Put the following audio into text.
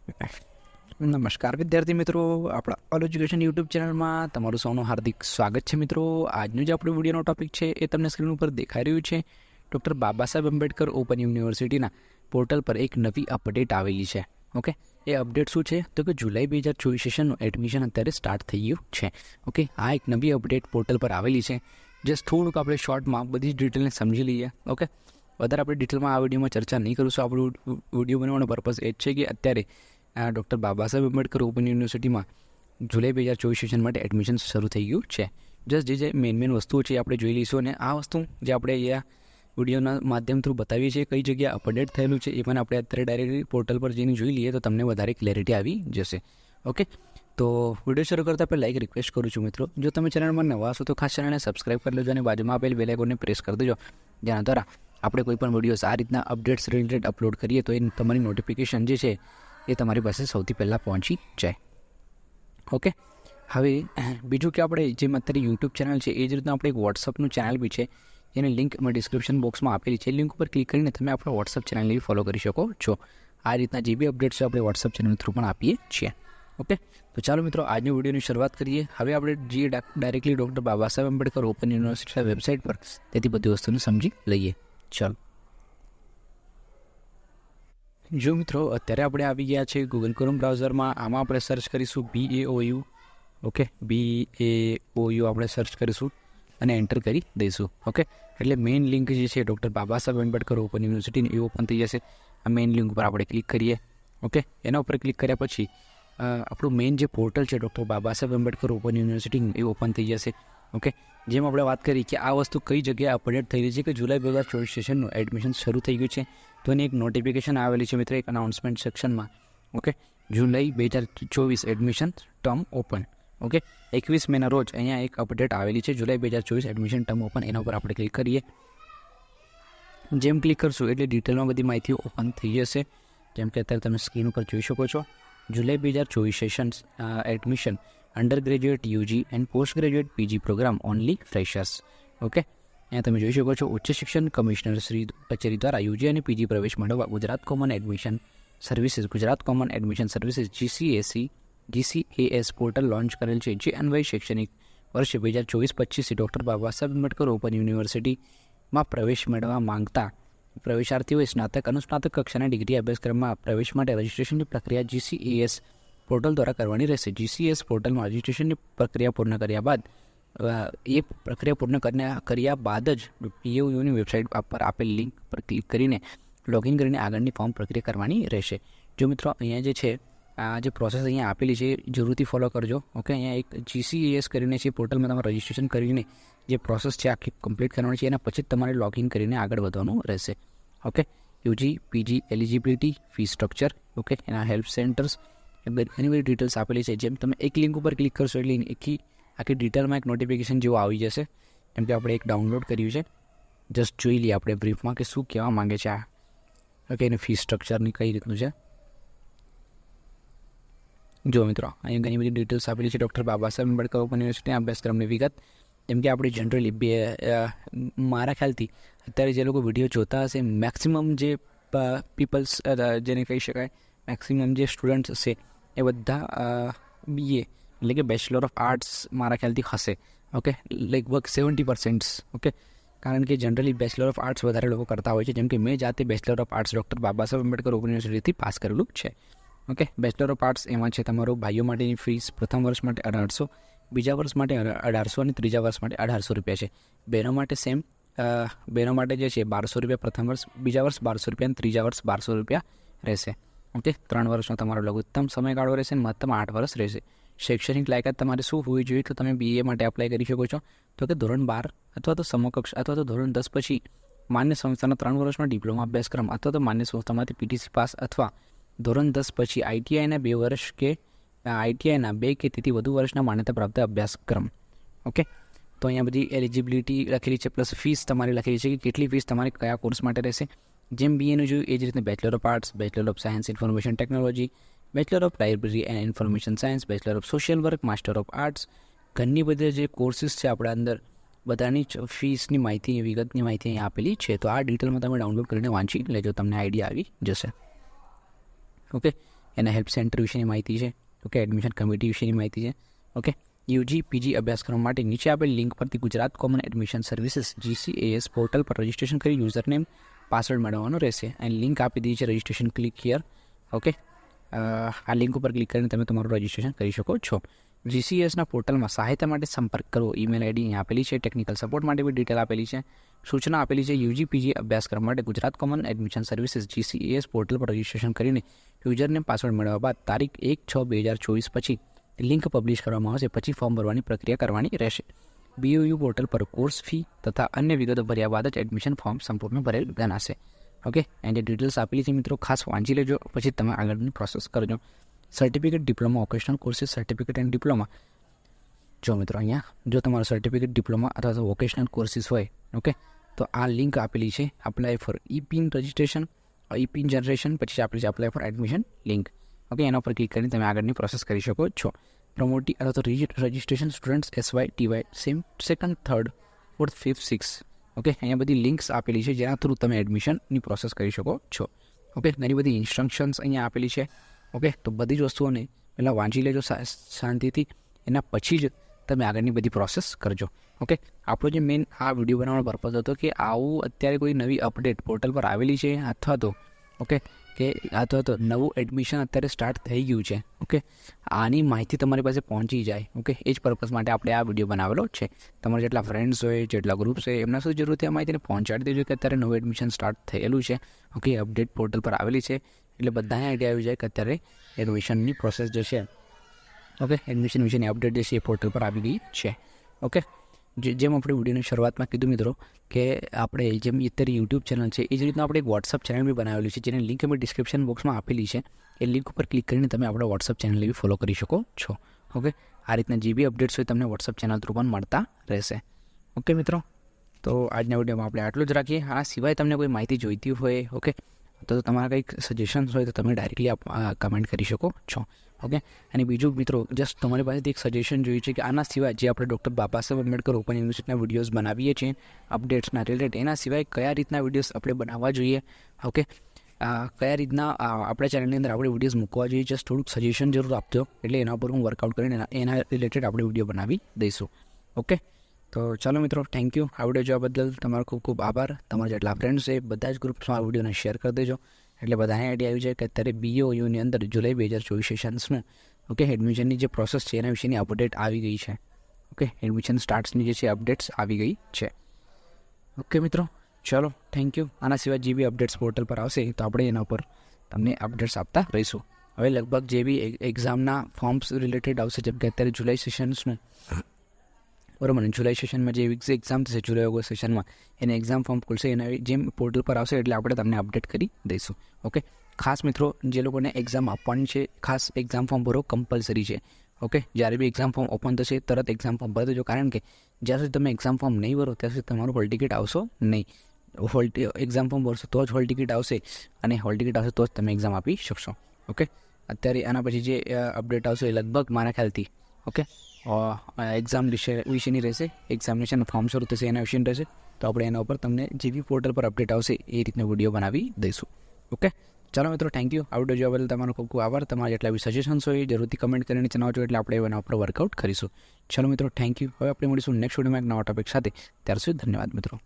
નમસ્કાર વિદ્યાર્થી મિત્રો, આપણા ઓલ એજ્યુકેશન યુટ્યુબ ચેનલમાં તમારું સૌનું હાર્દિક સ્વાગત છે. મિત્રો, આજનો જે આપણો વિડીયોનો ટોપિક છે એ તમને સ્ક્રીન ઉપર દેખાઈ રહ્યું છે. ડૉક્ટર બાબા સાહેબ આંબેડકર ઓપન યુનિવર્સિટીના પોર્ટલ પર એક નવી અપડેટ આવેલી છે. ઓકે, એ અપડેટ શું છે તો કે જુલાઈ 2024 સેશનનું એડમિશન અત્યારે સ્ટાર્ટ થઈ ગયું છે. ઓકે, આ એક નવી અપડેટ પોર્ટલ પર આવેલી છે. જસ્ટ થોડુંક આપણે શોર્ટમાં બધી જ ડિટેલને સમજી લઈએ. ઓકે, વધારે આપણે ડિટેલમાં આ વિડીયોમાં ચર્ચા નહીં કરીશું. આપણું વિડીયો બનાવવાનો પર્પઝ એ જ છે કે અત્યારે ડૉક્ટર બાબા સાહેબ આંબેડકર ઓપન યુનિવર્સિટીમાં જુલાઈ 2024 સેશન માટે એડમિશન શરૂ થઈ ગયું છે. જસ્ટ જે મેન વસ્તુઓ છે આપણે જોઈ લઈશું, અને આ વસ્તુ જે આપણે અહીંયા વિડીયોના માધ્યમ થ્રુ બતાવીએ છીએ કઈ જગ્યાએ અપડેટ થયેલું છે એ પણ આપણે અત્યારે ડાયરેક્ટલી પોર્ટલ પર જઈને જોઈ લઈએ તો તમને વધારે ક્લેરિટી આવી જશે. ઓકે, તો વિડીયો શરૂ કરતાં પહેલાં એક રિક્વેસ્ટ કરું છું મિત્રો, જો તમે ચેનલમાં નવા છો તો ખાસ ચેનલને સબસ્ક્રાઈબ કરી લેજો અને બાજુમાં આપેલ બેલ આઇકોનને પ્રેસ કરી દેજો, જેના દ્વારા આપણે કોઈ પણ વિડીયોઝ આ રીતના અપડેટ્સ રિલેટેડ અપલોડ કરીએ તો એ તમારી નોટિફિકેશન જે છે એ તમારી પાસે સૌથી પહેલાં પહોંચી જાય. ઓકે, હવે બીજું કે આપણે જેમ અત્યારે યુટ્યુબ ચેનલ છે એ જ રીતના આપણે એક વોટ્સઅપનું ચેનલ બી છે, જેની લિંક મેં ડિસ્ક્રિપ્શન બોક્સમાં આપેલી છે. લિંક ઉપર ક્લિક કરીને તમે આપણા વોટ્સઅપ ચેનલને બી ફોલો કરી શકો છો. આ રીતના જે બી અપડેટ્સ છે આપણે વોટ્સઅપ ચેનલ થ્રુ પણ આપીએ છીએ. ઓકે, તો ચાલો મિત્રો આજની વિડીયોની શરૂઆત કરીએ. હવે આપણે જે directly doctor Baba Saheb Ambedkar open university website પર તેથી બધી વસ્તુને સમજી લઈએ. ચાલો, જો મિત્રો અત્યારે આપણે આવી ગયા છે ગૂગલ ક્રોમ બ્રાઉઝરમાં. આમાં આપણે સર્ચ કરીશું BAOU. ઓકે, BAOU આપણે સર્ચ કરીશું અને એન્ટર કરી દઈશું. ઓકે, એટલે મેઇન લિંક જે છે ડૉક્ટર બાબા સાહેબ આંબેડકર ઓપન યુનિવર્સિટીની એ ઓપન થઈ જશે. આ મેઇન લિંક ઉપર આપણે ક્લિક કરીએ. ઓકે, એના ઉપર ક્લિક કર્યા પછી આપણું મેઇન જે પોર્ટલ છે ડૉક્ટર બાબા સાહેબ આંબેડકર ઓપન યુનિવર્સિટીનું એ ઓપન થઈ જશે. ઓકે, જેમ આપણે વાત કરી કે આ વસ્તુ કઈ જગ્યાએ અપડેટ થઈ રહી છે કે જુલાઈ 2024 સેશનનું એડમિશન શરૂ થઈ ગયું છે, તો એની એક નોટિફિકેશન આવેલી છે મિત્રો એક અનાઉન્સમેન્ટ સેક્શનમાં. ઓકે, જુલાઈ 2024 એડમિશન ટર્મ ઓપન. ઓકે, 21 મેના રોજ અહીંયા એક અપડેટ આવેલી છે જુલાઈ 2024 એડમિશન ટર્મ ઓપન. એના ઉપર આપણે ક્લિક કરીએ. જેમ ક્લિક કરશું એટલે ડિટેલમાં બધી માહિતી ઓપન થઈ જશે. જેમ કે અત્યારે તમે સ્ક્રીન ઉપર જોઈ શકો છો, July 2024 sessions admission undergraduate UG and postgraduate PG program only freshers. Okay, અહીંયા તમે જોઈ શકો છો ઉચ્ચ શિક્ષણ કમિશનર શ્રી કચેરી દ્વારા UG અને PG પ્રવેશ મેળવવા Gujarat common admission services GCAS portal launch કરેલ છે, જે અન્વયે શૈક્ષણિક વર્ષ 2024-25 ડૉક્ટર બાબા સાહેબ આંબેડકર ઓપન યુનિવર્સિટીમાં પ્રવેશ મેળવવા માંગતા પ્રવેશાર્થીઓએ સ્નાતક અનુસ્નાતક કક્ષાના ડિગ્રી અભ્યાસક્રમમાં પ્રવેશ માટે રજિસ્ટ્રેશનની પ્રક્રિયા GCAS પોર્ટલ દ્વારા કરવાની રહેશે. GCAS પોર્ટલમાં રજિસ્ટ્રેશનની પ્રક્રિયા પૂર્ણ કર્યા બાદ જ PAOUની વેબસાઇટ પર આપેલ લિંક પર ક્લિક કરીને લોગિન કરીને આગળની ફોર્મ પ્રક્રિયા કરવાની રહેશે. જો મિત્રો અહીંયા જે છે આ જે પ્રોસેસ અહીંયા આપેલી છે જરૂરથી ફોલો કરજો. ઓકે, અહીંયા એક GCAS કરીને છે પોર્ટલમાં તમારે રજિસ્ટ્રેશન કરીને જે પ્રોસેસ છે આખી કમ્પ્લીટ કરવાની છે, એના પછી જ તમારે લોગિન કરીને આગળ વધવાનું રહેશે. Okay, UG PG eligibility, fee structure, okay, એના હેલ્પ સેન્ટર્સ, ઘણી બધી ડિટેલ્સ આપેલી છે. જેમ તમે એક લિંક ઉપર ક્લિક કરશો એટલે આખી ડિટેલમાં એક નોટિફિકેશન જેવું આવી જશે. કેમ કે આપણે એક ડાઉનલોડ કર્યું છે. જસ્ટ જોઈ લઈએ આપણે બ્રીફમાં કે શું કહેવા માંગે છે આ. ઓકે, એને ફી સ્ટ્રક્ચરની કઈ રીતનું છે. જો મિત્રો અહીં ઘણી બધી ડિટેલ્સ આપેલી છે ડૉક્ટર બાબા સાહેબ આંબેડકર ઓપન યુનિવર્સિટીના અભ્યાસક્રમની વિગત. જેમ કે આપણે જનરલી મારા ખ્યાલથી અત્યારે જે લોકો વિડીયો જોતા હશે મેક્સિમમ જે પીપલ્સ જેને કહી શકાય મેક્સિમમ જે સ્ટુડન્ટ્સ હશે એ બધા BA એટલે કે બેચલર ઓફ આર્ટ્સ મારા ખ્યાલથી હશે. ઓકે, લગભગ 70%. ઓકે, કારણ કે જનરલી બેચલર ઓફ આર્ટ્સ વધારે લોકો કરતા હોય છે. જેમ કે મેં જાતે bachelor of arts doctor Baba Saheb Ambedkar open યુનિવર્સિટીથી pass કરેલું છે. ઓકે, બેચલર ઓફ આર્ટ્સ એમાં છે તમારો ભાઈઓ માટેની ફીસ પ્રથમ વર્ષ માટે 1800, બીજા વર્ષ માટે 1800 અને ત્રીજા વર્ષ માટે 1800 રૂપિયા છે. બહેનો માટે સેમ, બહેનો માટે જે છે 1200 રૂપિયા પ્રથમ વર્ષ, બીજા વર્ષ 1200 રૂપિયા અને ત્રીજા વર્ષ 1200 રૂપિયા રહેશે. ઓકે, 3 વર્ષનો તમારો લઘુત્તમ સમયગાળો રહેશે અને મહત્તમ 8 વર્ષ રહેશે. શૈક્ષણિક લાયકાત તમારે શું હોવી જોઈએ તો તમે BA માટે એપ્લાય કરી શકો છો તો કે ધોરણ 12 અથવા તો સમકક્ષ અથવા તો ધોરણ 10 પછી માન્ય સંસ્થાના 3 વર્ષનો ડિપ્લોમા અભ્યાસક્રમ અથવા તો માન્ય સંસ્થામાંથી PTC પાસ અથવા ધોરણ 10 પછી ITIના 2 વર્ષ કે ITIના 2 કે તેથી વધુ વર્ષના માન્યતા પ્રાપ્ત અભ્યાસક્રમ. ઓકે, તો અહીંયા બધી એલિજિબિલિટી લખેલી છે, પ્લસ ફીસ તમારી લખેલી છે કે કેટલી ફીસ તમારી કયા કોર્સ માટે રહેશે. જેમ BAનું જોયું એ જ રીતે bachelor of arts, bachelor of science information technology, bachelor of library and information science, bachelor of social work, master of arts, ઘણી બધી જે કોર્સીસ છે આપણા અંદર બધાની જ ફીસની માહિતી, વિગતની માહિતી અહીં આપેલી છે. તો આ ડિટેલમાં તમે ડાઉનલોડ કરીને વાંચી લેજો, તમને આઈડિયા આવી જશે. ઓકે, એના હેલ્પ સેન્ટર વિશેની માહિતી છે. ઓકે, એડમિશન કમિટી વિશેની માહિતી છે. ઓકે, યુજી પીજી અભ્યાસક્રમ માટે નીચે આપેલ લિંક પરથી Gujarat common admission services GCAS portal પર રજિસ્ટ્રેશન કરી યુઝરનેમ પાસવર્ડ મેળવવાનો રહેશે. અને લિંક આપી દીધી છે રજિસ્ટ્રેશન ક્લિક હિયર. ઓકે, આ લિંક ઉપર ક્લિક કરીને તમે તમારું રજિસ્ટ્રેશન કરી શકો છો. GCASના પોર્ટલમાં સહાયતા માટે સંપર્ક કરો. ઈમેલ આઈડી અહીં આપેલી છે. ટેકનિકલ સપોર્ટ માટે બી ડિટેલ આપેલી છે. સૂચના આપેલી છે. યુજી પીજી અભ્યાસક્રમ માટે Gujarat common admission services GCAS portal પર રજિસ્ટ્રેશન કરીને યુઝરનેમ પાસવર્ડ મેળવ્યા બાદ તારીખ 1/6/2024 પછી લિંક પબ્લિશ કરવામાં આવશે. પછી ફોર્મ ભરવાની પ્રક્રિયા કરવાની રહેશે. BOU પોર્ટલ પર કોર્સ ફી તથા અન્ય વિગતો ભર્યા બાદ જ એડમિશન ફોર્મ સંપૂર્ણ ભરેલ ગણાશે. ઓકે, એની ડિટેલ્સ આપેલી છે મિત્રો, ખાસ વાંચી લેજો, પછી તમે આગળની પ્રોસેસ કરજો. Certificate diploma vocational courses certificate and diploma. જો મિત્રો, અહીંયા જો તમારો સર્ટિફિકેટ ડિપ્લોમા અથવા તો વોકેશનલ કોર્સીસ હોય, ઓકે, તો આ લિંક આપેલી છે. અપ્લાય ફોર ઈ-પિન રજિસ્ટ્રેશન, ઈ-પિન જનરેશન, પછી આપેલી છે apply four admission link. Okay, એના પર ક્લિક કરીને તમે આગળની પ્રોસેસ કરી શકો છો. પ્રમોટી અથવા તો registration students SY TY second third fourth fifth six. Okay, અહીંયા બધી લિંક્સ આપેલી છે જેના થ્રુ તમે એડમિશનની પ્રોસેસ કરી શકો છો. ઓકે, ઘણી બધી ઇન્સ્ટ્રક્શન્સ અહીંયા આપેલી છે. ઓકે, તો બધી જ વસ્તુઓને પહેલાં વાંચી લેજો શાંતિથી, એના પછી જ તમે આગળની બધી પ્રોસેસ કરજો. ઓકે, આપણો જે મેઇન આ વિડીયો બનાવવાનો પર્પઝ હતો કે આવું અત્યારે કોઈ નવી અપડેટ પોર્ટલ પર આવેલી છે અથવા તો નવું એડમિશન અત્યારે સ્ટાર્ટ થઈ ગયું છે. ઓકે, આની માહિતી તમારી પાસે પહોંચી જાય. ઓકે, એ જ પર્પઝ માટે આપણે આ વિડીયો બનાવેલો છે. તમારા જેટલા ફ્રેન્ડ્સ હોય, જેટલા ગ્રુપ્સ હોય, એમના સુધી જરૂરથી આ માહિતીને પહોંચાડી દેજો કે અત્યારે નવું એડમિશન સ્ટાર્ટ થયેલું છે. ઓકે, અપડેટ પોર્ટલ પર આવેલી છે એટલે બધાને આઈડિયા આવી જાય કે અત્યારે એડમિશનની પ્રોસેસ જે છે, ઓકે, એડમિશન વિશેની અપડેટ જે છે એ પોર્ટલ પર આવી ગઈ છે. ઓકે, જેમ આપણે વિડીયોની શરૂઆતમાં કીધું મિત્રો કે આપણે જેમ અત્યારે યુટ્યુબ ચેનલ છે એ જ રીતના આપણે એક વોટ્સઅપ ચેનલ બી બનાવેલી છે, જેની લિંક અમે ડિસ્ક્રિપ્શન બોક્સમાં આપેલી છે. એ લિંક ઉપર ક્લિક કરીને તમે આપણા વોટ્સઅપ ચેનલને બી ફોલો કરી શકો છો. ઓકે, આ રીતના જે બી અપડેટ્સ હોય તમને વોટ્સઅપ ચેનલ થ્રુ પણ મળતા રહેશે. ઓકે મિત્રો, તો આજના વિડીયોમાં આપણે આટલું જ રાખીએ. આ સિવાય તમને કોઈ માહિતી જોઈતી હોય, ઓકે, તો તમારા કંઈક સજેશન્સ હોય તો તમે ડાયરેક્ટલી કમેન્ટ કરી શકો છો. ઓકે, અને બીજું મિત્રો, જસ્ટ તમારી પાસેથી એક સજેશન જોઈએ છે કે આના સિવાય જે આપણે ડૉક્ટર બાબા સાહેબ આંબેડકર ઓપન યુનિવર્સિટીના વિડીયોઝ બનાવીએ છીએ અપડેટ્સના રિલેટેડ, એના સિવાય કયા રીતના વિડીયોઝ આપણે બનાવવા જોઈએ, ઓકે, કયા રીતના આપણા ચેનલની અંદર આપણે વિડીયોઝ મૂકવા જોઈએ, જસ્ટ થોડુંક સજેશન જરૂર આપજો. એટલે એના પર હું વર્કઆઉટ કરીને એના રિલેટેડ આપણે વિડીયો બનાવી દઈશું. ઓકે, તો ચાલો મિત્રો, થેન્ક યુ. આ વિડીયો જોવા બદલ તમારો ખૂબ ખૂબ આભાર. તમારા જેટલા ફ્રેન્ડ્સ છે બધા જ ગ્રુપ્સમાં આ વિડીયોને શેર કરી દેજો એટલે બધાને આઈડિયા આવી જાય કે અત્યારે BOUની અંદર જુલાઈ 2024 સેશન્સનું, ઓકે, એડમિશનની જે પ્રોસેસ છે એના વિશેની અપડેટ આવી ગઈ છે. ઓકે, એડમિશન સ્ટાર્ટ્સની જે છે અપડેટ્સ આવી ગઈ છે. ઓકે મિત્રો, ચલો, થેન્ક યુ. આના સિવાય જે બી અપડેટ્સ પોર્ટલ પર આવશે તો આપણે એના ઉપર તમને અપડેટ્સ આપતા રહીશું. હવે લગભગ જે બી એક્ઝામના ફોર્મ્સ રિલેટેડ આવશે, જેમ કે અત્યારે જુલાઈ સેશન્સનું, બરાબર ને, જુલાઈ સેશનમાં જે એક્ઝામ થશે જુલાઈ ઓગસ્ટ સેશનમાં એને એક્ઝામ ફોર્મ ખુલશે, એના જેમ પોર્ટલ પર આવશે એટલે આપણે તમને અપડેટ કરી દઈશું. ઓકે, ખાસ મિત્રો જે લોકોને એક્ઝામ આપવાની છે ખાસ એક્ઝામ ફોર્મ ભરો કમ્પલસરી છે. ઓકે, જ્યારે બી એક્ઝામ ફોર્મ ઓપન થશે તરત એક્ઝામ ફોર્મ ભરી દેજો, કારણ કે જ્યાં સુધી તમે એક્ઝામ ફોર્મ નહીં ભરો ત્યાં સુધી તમારું હોલ ટિકિટ આવશો નહીં. એક્ઝામ ફોર્મ ભરશો તો જ હોલ ટિકિટ આવશે, અને હોલ ટિકિટ આવશે તો જ તમે એક્ઝામ આપી શકશો. ઓકે, અત્યારે આના પછી જે અપડેટ આવશે એ લગભગ મારા ખ્યાલથી, ઓકે, એક્ઝામ વિશેની રહેશે. એક્ઝામિનેશન ફોર્મ શરૂ થશે એના વિશેની રહેશે, તો આપણે એના ઉપર તમને જે બી પોર્ટલ પર અપડેટ આવશે એ રીતનો વિડીયો બનાવી દઈશું. ઓકે, ચાલો મિત્રો, થેન્ક યુ. આ વિડીયો જોવા બદલ તમારો ખૂબ ખૂબ આભાર. તમારા જેટલા બી સજેશન્સ હોય જરૂરથી કમેન્ટ કરીને જણાવજો એટલે આપણે એના ઉપર વર્કઆઉટ કરીશું. ચાલો મિત્રો, થેન્ક યુ. હવે આપણે મળીશું નેક્સ્ટ વિડીયોમાં એક નવા ટોપિક સાથે. ત્યાર સુધી ધન્યવાદ મિત્રો.